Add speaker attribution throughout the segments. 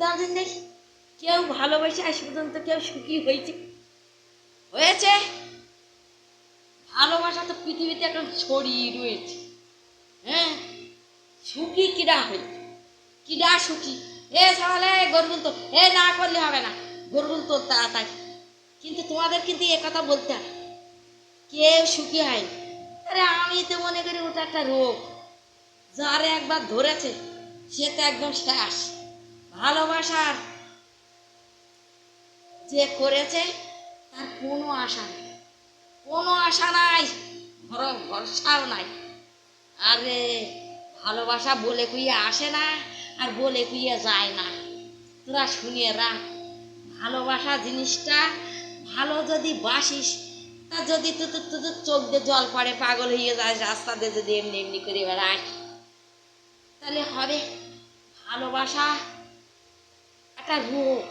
Speaker 1: দাঁড়িয়ে নেই, কেউ ভালোবেসে আজ পর্যন্ত কেউ সুখী হয়েছে? হয়েছে? ভালোবাসা তো পৃথিবীতে এখন ছড়িয়ে রয়েছে। হ্যাঁ, সুখী কিরা হয়েছে, কিরা সুখী? এ সকালে গরুগুন তো, এ না করলে হবে না, গরুগুন তো তাড়াতাড়ি। কিন্তু তোমাদের কিন্তু এ কথা বলতে হবে, কেউ সুখী হয়নি। আরে আমি তো মনে করি ওটা একটা রোগ, যার একবার ধরেছে সে তো একদম শেষ। ভালোবাসার যে করেছে তার কোনো আশা নেই, কোনো আশা নাই, ভরসাও নাই। আরে ভালোবাসা বলে কুইয়ে আসে না, আর বলে কুইয়ে যায় না। তোরা শুনিয়ে রাখ, ভালোবাসা জিনিসটা ভালো যদি বাসিস, তা যদি তোর চোখ দিয়ে জল পড়ে পাগল হয়ে যায়, রাস্তা দিয়ে যদি এমনি এমনি করে বেড়াস, তাহলে হবে। ভালোবাসা একটা রোগ,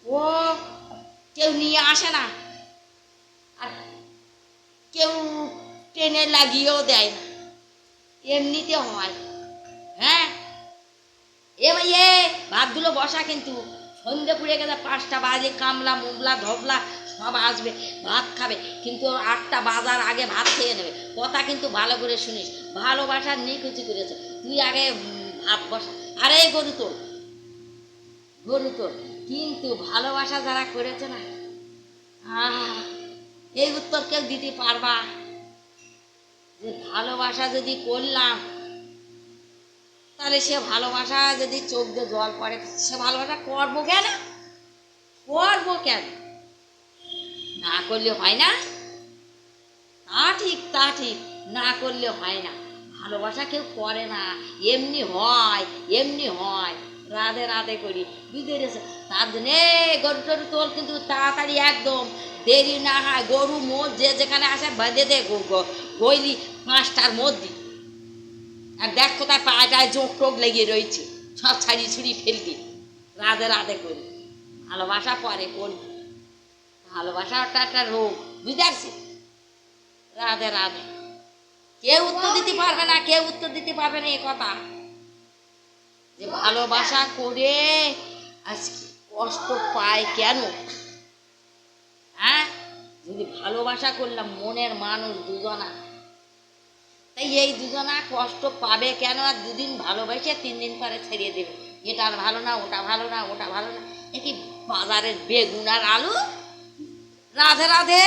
Speaker 1: ও কেউ নিয়ে আসে না, আর কেউ টেনে লাগিয়েও দেয় না, এমনিতে হয়। হ্যাঁ, এ ভাই এ ভাতগুলো বসা, কিন্তু সন্ধে পুড়ে গেছে, 5টা বাজে, কামলা মুগলা ধবলা সব আসবে, ভাত খাবে, কিন্তু 8টা বাজার আগে ভাত খেয়ে নেবে। কথা কিন্তু ভালো করে শুনিস, ভালোবাসার নিকুচি করেছে, তুই আগে ভাত বসা। আরে গরু তোর, গরু তোর, কিন্তু ভালোবাসা যারা করেছে না, এই উত্তর কেউ দিতে পারবা যে ভালোবাসা যদি করলাম, তাহলে সে ভালোবাসা যদি চোখ দিয়ে জল পড়ে, সে ভালোবাসা করবো কেন? করবো কেন? না করলে হয় না? তা ঠিক, তা ঠিক, না করলে হয় না। ভালোবাসা কেউ করে না, এমনি হয়, এমনি হয়, রাধে রাধে করি, বুঝতে পেরেছে? তার জন্য গরু টরু তোল, কিন্তু তাড়াতাড়ি একদম দেরি না হয়। গরু মোট যে যেখানে আসে বেঁধে দে, গইলি 5টার মধ্যে। আর দেখ কোথায় পাটায় জোঁক টোক লেগে রয়েছে, সব ছাড়ি ছুড়ি ফেলবি, রাধে রাধে করি। ভালোবাসা পরে করবি, ভালোবাসাটা একটা রোগ, বুঝতে পারছি? রাধে রাধে। কেউ উত্তর দিতে পারবে না, কেউ উত্তর দিতে পারবে না এ কথা, যে ভালোবাসা করে আজকে কষ্ট পায় কেন। হ্যাঁ, যদি ভালোবাসা করলাম মনের মানুষ দুজনা, তাই এই দুজনা কষ্ট পাবে কেন? আর 2 দিন ভালোবাসে 3 দিন পরে ছেড়িয়ে দেবে, এটা আর ভালো না, ওটা ভালো না, ওটা ভালো না। এ কি বাজারের বেগুন আর আলু? রাধে রাধে।